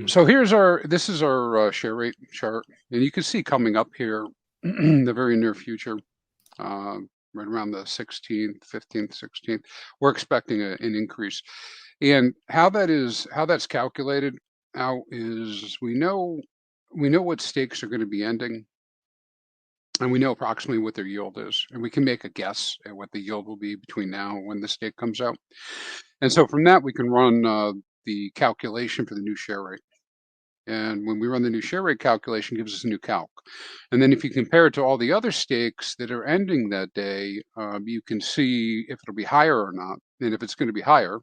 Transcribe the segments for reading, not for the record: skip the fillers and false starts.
So this is our share rate chart, and you can see coming up here in the very near future, right around the 16th, 15th, 16th, we're expecting an increase. And how that's calculated out is we know what stakes are going to be ending, and we know approximately what their yield is, and we can make a guess at what the yield will be between now and when the stake comes out. And so from that, we can run the calculation for the new share rate. And when we run the new share rate calculation, it gives us a new calc. And then if you compare it to all the other stakes that are ending that day, you can see if it'll be higher or not. And if it's going to be higher,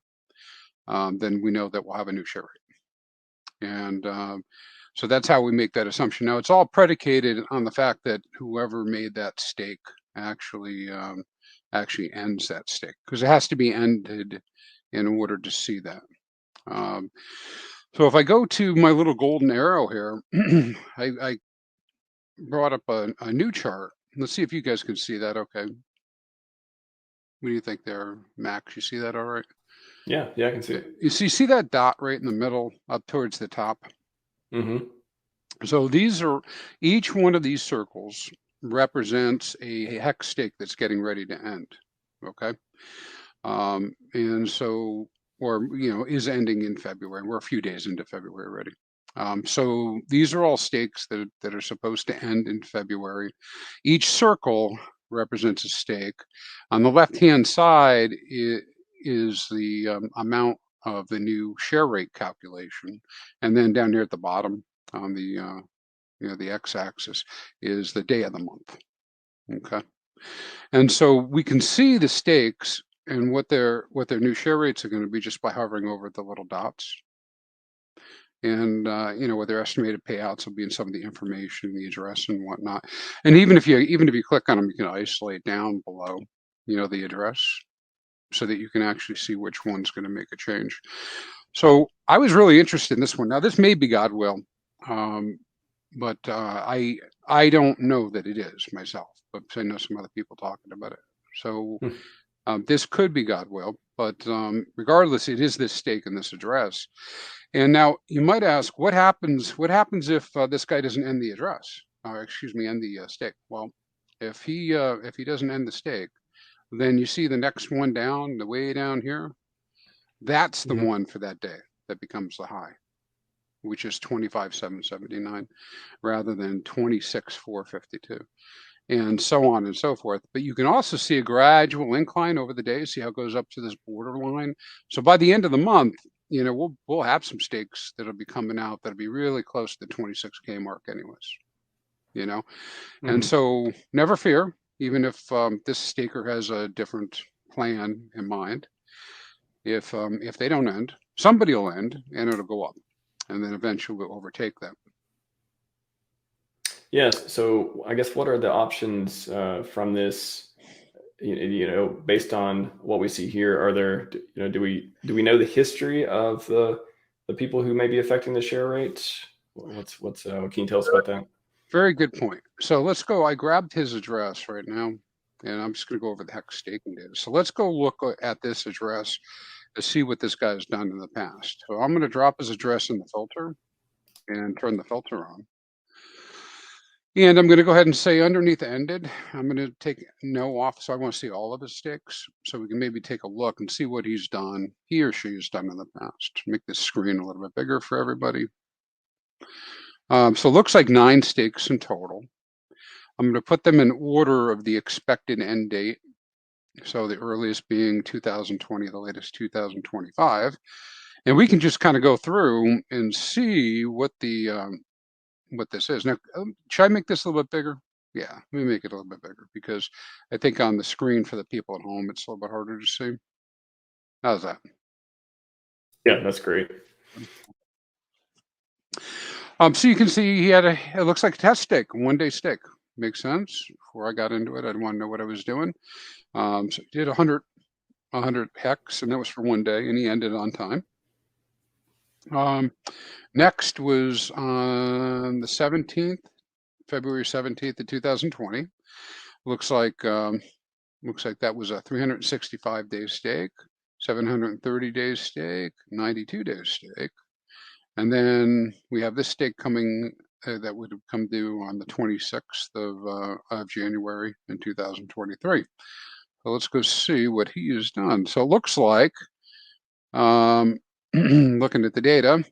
then we know that we'll have a new share rate. And so that's how we make that assumption. Now, it's all predicated on the fact that whoever made that stake actually ends that stake, because it has to be ended in order to see that. So if I go to my little golden arrow here, I brought up a new chart. Let's see if you guys can see that. Okay. What do you think there, Max? You see that all right? Yeah, I can see it. You see that dot right in the middle up towards the top? Mm-hmm. So each one of these circles represents a hex stake that's getting ready to end. Okay. And so, or, is ending in February. We're a few days into February already. So these are all stakes that are supposed to end in February. Each circle represents a stake. On the left-hand side is the amount of the new share rate calculation, and then down here at the bottom on the x-axis is the day of the month. Okay, and so we can see the stakes and what their new share rates are going to be just by hovering over the little dots. And what their estimated payouts will be, in some of the information, the address and whatnot. And even if you click on them, you can isolate down below, the address, so that you can actually see which one's going to make a change. So I was really interested in this one. Now, this may be God will, but I don't know that it is myself, but I know some other people talking about it. So this could be God will, but regardless, it is this stake and this address. And now you might ask, what happens if this guy doesn't end the address, or end the stake? Well, if he doesn't end the stake, then you see the next one down, the way down here, that's the one for that day that becomes the high, which is 25,779 rather than 26,452, and so on and so forth. But you can also see a gradual incline over the day. See how it goes up to this borderline. So by the end of the month, we'll have some stakes that'll be coming out that'll be really close to the 26K mark anyways. And so never fear, even if this staker has a different plan in mind. If they don't end, somebody will end, and it'll go up, and then eventually we'll overtake them. Yes. So I guess what are the options from this? Based on what we see here, are there? Do we know the history of the people who may be affecting the share rate? What can you tell us about that? Very good point. So let's go. I grabbed his address right now, and I'm just going to go over the hex staking data. So let's go look at this address to see what this guy's done in the past. So I'm going to drop his address in the filter and turn the filter on. And I'm going to go ahead and say underneath ended, I'm going to take no off. So I want to see all of his stakes. So we can maybe take a look and see what he or she has done in the past. Make this screen a little bit bigger for everybody. So it looks like 9 stakes in total. I'm going to put them in order of the expected end date. So the earliest being 2020, the latest 2025. And we can just kind of go through and see what this is. Now, should I make this a little bit bigger? Yeah, let me make it a little bit bigger, because I think on the screen for the people at home, it's a little bit harder to see. How's that? Yeah, that's great. So you can see it looks like a test stake, 1-day stake. Makes sense. Before I got into it, I didn't want to know what I was doing. So he did 100 hex, and that was for 1 day, and he ended on time. Next was on the 17th, February 17th of 2020. Looks like that was a 365-day stake, 730-day stake, 92-day stake, And then we have this stake coming that would have come due on the 26th of January in 2023. So let's go see what he has done. So it looks like, looking at the data,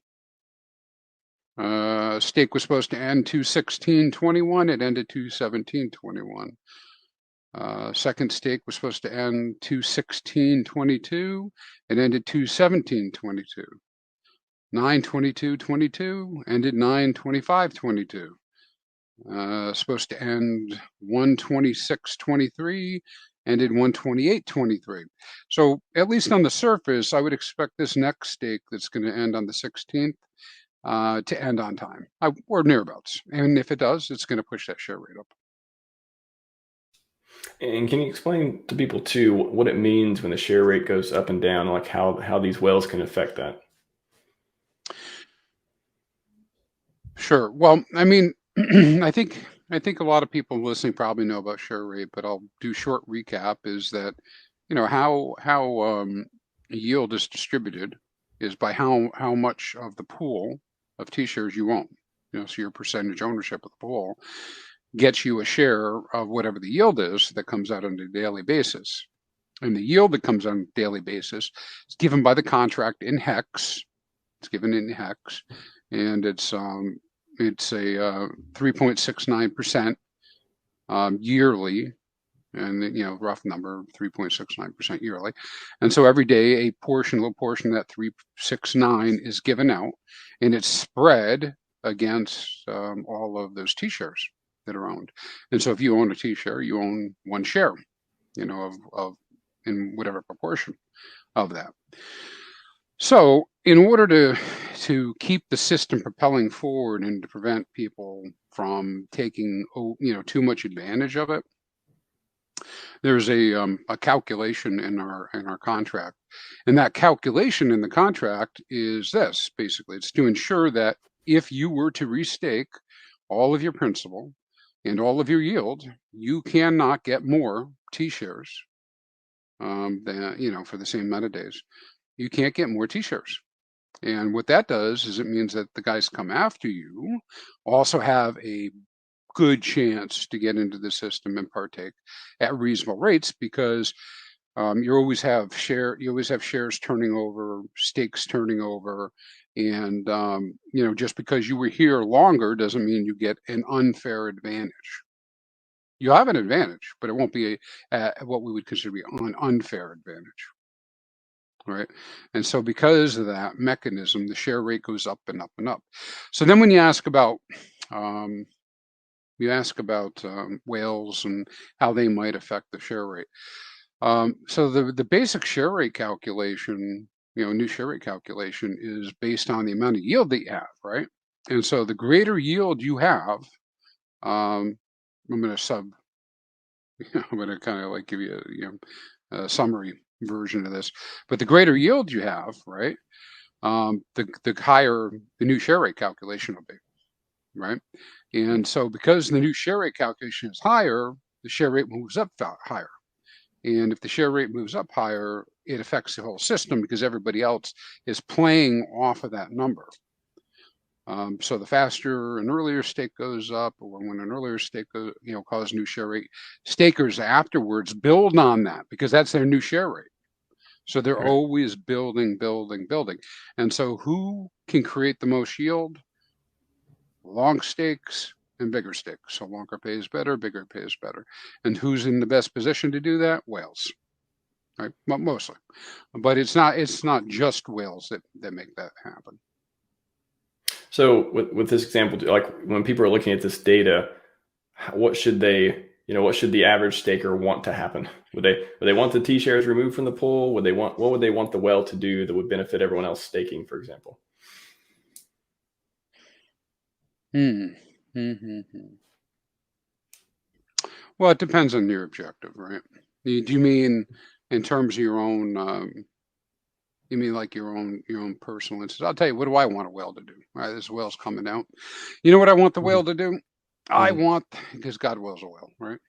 stake was supposed to end 2/16/21. It ended 2/17/21. Second stake was supposed to end 2/16/22. It ended 2/17/22. 9/22/22 ended 9/25/22. Supposed to end 1/26/23, ended 1/28/23. So at least on the surface, I would expect this next stake that's going to end on the 16th to end on time, or nearabouts. And if it does, it's going to push that share rate up. And can you explain to people too what it means when the share rate goes up and down, like how these whales can affect that? Sure. Well, I mean, I think a lot of people listening probably know about share rate, but I'll do short recap. Is that how yield is distributed is by how much of the pool of T-shares you own. So your percentage ownership of the pool gets you a share of whatever the yield is that comes out on a daily basis. And the yield that comes on a daily basis is given by the contract in Hex. It's given in Hex, and it's a 3.69% yearly, and rough number 3.69% yearly. And so every day a little portion of that 369 is given out, and it's spread against all of those T-shares that are owned. And so if you own a T-share, you own one share, of in whatever proportion of that. So in order to keep the system propelling forward and to prevent people from taking too much advantage of it, there's a calculation in our contract, and that calculation in the contract is this. Basically, it's to ensure that if you were to restake all of your principal and all of your yield, you cannot get more T-shares than for the same meta days. You can't get more T-shares. And what that does is it means that the guys come after you also have a good chance to get into the system and partake at reasonable rates, because you always have shares turning over, stakes turning over, and just because you were here longer doesn't mean you get an unfair advantage. You have an advantage, but it won't be what we would consider an unfair advantage. Right. And so because of that mechanism, the share rate goes up and up and up. So then when you ask about whales and how they might affect the share rate. So the basic share rate calculation, new share rate calculation is based on the amount of yield that you have, right? And so the greater yield you have, I'm going to kind of like give you a summary version of this, but the greater yield you have, right, the higher the new share rate calculation will be, right? And so because the new share rate calculation is higher, the share rate moves up higher. And if the share rate moves up higher, it affects the whole system because everybody else is playing off of that number. So the faster an earlier stake goes up, or when an earlier stake goes, causes new share rate, stakers afterwards build on that because that's their new share rate. So they're always building. And so who can create the most yield? Long stakes and bigger stakes. So longer pays better, bigger pays better. And who's in the best position to do that? Whales. Right? Well, mostly. But it's not just whales that make that happen. So with this example, like when people are looking at this data, what should the average staker want to happen? Would they want the T-shares removed from the pool? What would they want the whale to do that would benefit everyone else staking, for example? Well, it depends on your objective, right? Do you mean in terms of your own? You mean like your own personal instance? I'll tell you, what do I want a whale to do? All right, this whale's coming out. You know what I want the whale to do? I want, because God wills a whale, right?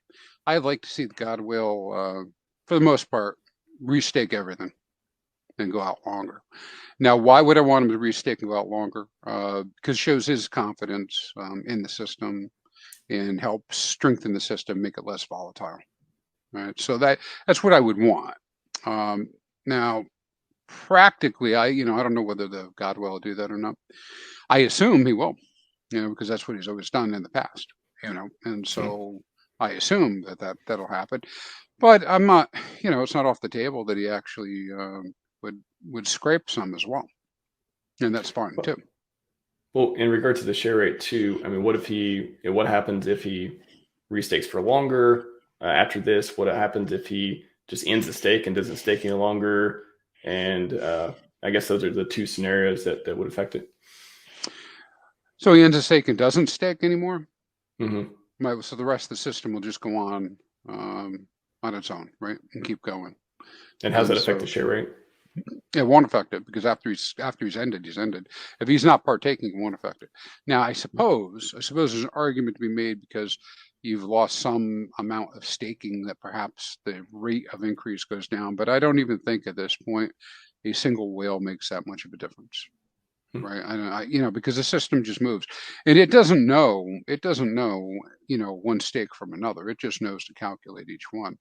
I'd like to see the God will, for the most part, restake everything and go out longer. Now, why would I want him to restake and go out longer? Because it shows his confidence in the system and help strengthen the system, make it less volatile. Right. So that's what I would want. Now, practically, I don't know whether the God will do that or not. I assume he will, because that's what he's always done in the past, and so I assume that'll happen. But I'm not, it's not off the table that he actually would scrape some as well, and that's fine too. Well, in regard to the share rate too, I mean, what happens if he restakes for longer after this? What happens if he just ends the stake and doesn't stake any longer? And I guess those are the two scenarios that would affect it. So he ends the stake and doesn't stake anymore? Mm-hmm. So the rest of the system will just go on its own, right, and keep going. And how does that affect the share rate? It won't affect it, because after he's ended, he's ended. If he's not partaking, it won't affect it. Now, I suppose there's an argument to be made because you've lost some amount of staking that perhaps the rate of increase goes down. But I don't even think at this point a single whale makes that much of a difference, right? Because the system just moves, and it doesn't know, one stake from another. It just knows to calculate each one.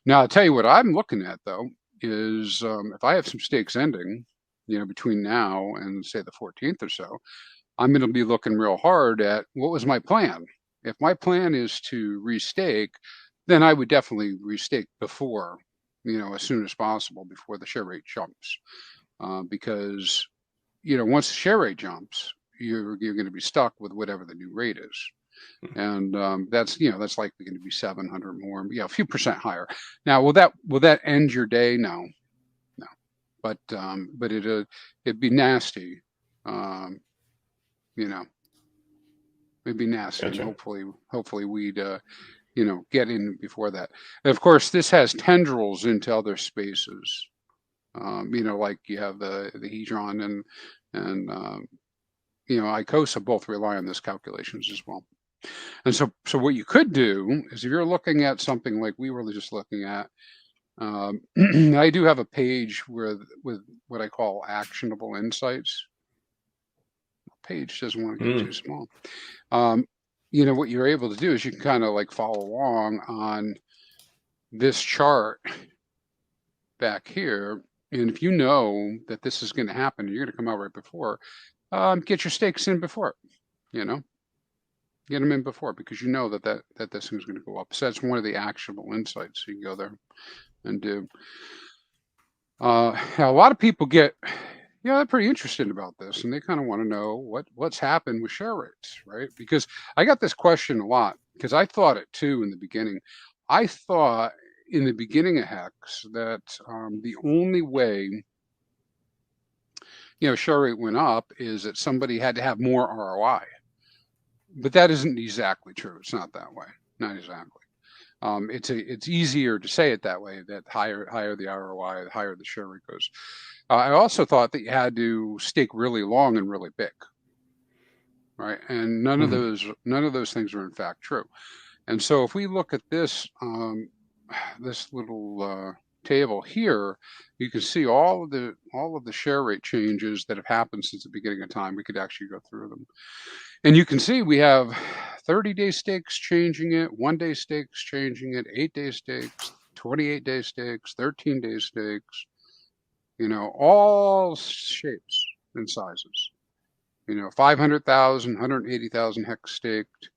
Now, I'll tell you what I'm looking at though is if I have some stakes ending, between now and say the 14th or so, I'm going to be looking real hard at what was my plan. If my plan is to restake, then I would definitely restake before, as soon as possible before the share rate jumps, because once the share rate jumps, you're going to be stuck with whatever the new rate is. And that's likely going to be 700 more, a few percent higher. Now, will that end your day? No, but it'd be nasty, it'd be nasty. Gotcha. And hopefully we'd get in before that. And of course, this has tendrils into other spaces. Like you have the Hedron and ICOSA both rely on this calculations as well. And so what you could do is, if you're looking at something like we were just looking at, I do have a page with what I call actionable insights. The page doesn't want to get too small. What you're able to do is you can kind of like follow along on this chart back here. And if you know that this is going to happen, you're going to come out right before, get your stakes in before, get them in before, because you know that this thing's going to go up. So that's one of the actionable insights. You can go there and do. Now a lot of people they're pretty interested about this, and they kind of want to know what's happened with share rates, right? Because I got this question a lot, because I thought it too in the beginning. I thought in the beginning of Hex that the only way share rate went up is that somebody had to have more ROI. But that isn't exactly true. It's not that way. Not exactly. It's easier to say it that way, that higher the ROI, the higher the share rate goes. I also thought that you had to stake really long and really big, right? And none of those things are in fact true. And so if we look at this this little table here, you can see all of the share rate changes that have happened since the beginning of time. We could actually go through them. And you can see we have 30-day stakes changing it, 1-day stakes changing it, 8-day stakes, 28-day stakes, 13-day stakes, all shapes and sizes. 500,000, 180,000 hex staked,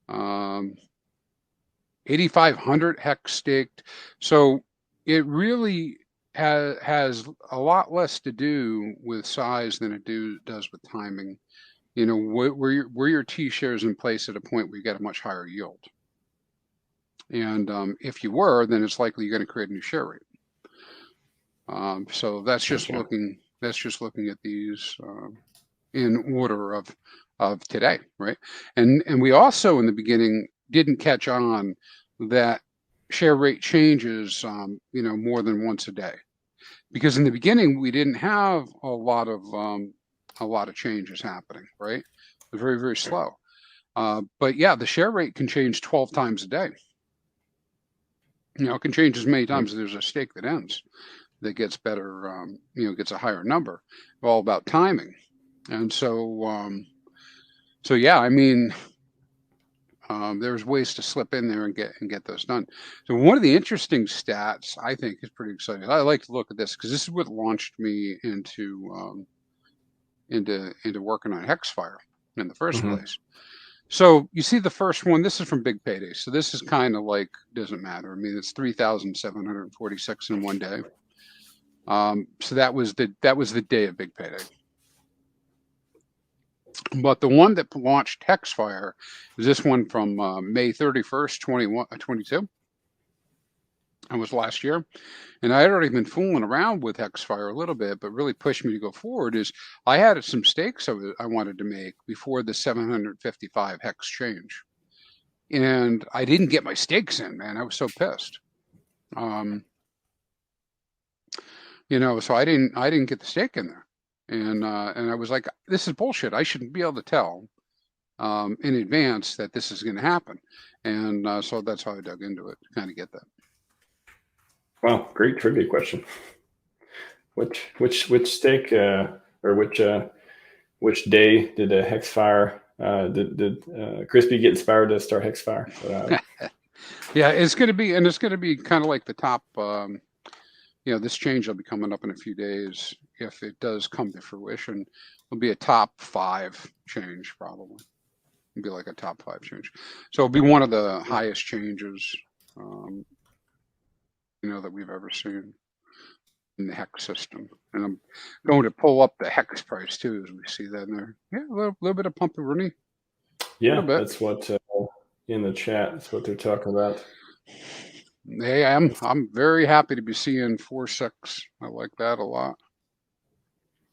8,500 hex staked. So it really has a lot less to do with size than it does with timing. Where your T shares in place at a point where you get a much higher yield. And if you were, then it's likely you're going to create a new share rate. So that's just looking at these in order of today, right? And we also in the beginning didn't catch on that share rate changes more than once a day, because in the beginning we didn't have a lot of changes happening, right? It was very, very slow. But yeah, the share rate can change 12 times a day. It can change as many times as there's a stake that ends. that gets better, gets a higher number. All about timing. And so, so yeah, I mean, there's ways to slip in there and get those done. So one of the interesting stats I think is pretty exciting. I like to look at this because this is what launched me into working on Hex Fire in the first place. So you see the first one. This is from Big Payday. So this is kind of like doesn't matter. I mean, it's 3,746 in one day. So that was the day of Big Payday. But the one that launched Hex Fire is this one from May 31st, 22. That was last year. And I had already been fooling around with Hex Fire a little bit, but really pushed me to go forward is I had some stakes I wanted to make before the 755 Hex change. And I didn't get my stakes in, man. I was so pissed. So I didn't get the stake in there. And I was like, this is bullshit. I shouldn't be able to tell in advance that this is going to happen. And so that's how I dug into it to kind of get that. Wow, great trivia question. Which stake or which day did Hex Fire did Crispy get inspired to start Hex Fire? Yeah, it's going to be kind of like the top. This change will be coming up in a few days. If it does come to fruition, it'll be a top 5 change probably. It'll be like a top 5 change. So it'll be one of the highest changes, that we've ever seen in the Hex system. And I'm going to pull up the Hex price too, as we see that in there. Yeah, a little bit of pumperoonie. Yeah, that's what in the chat. That's what they're talking about. Hey, I'm very happy to be seeing 4.6. I like that a lot.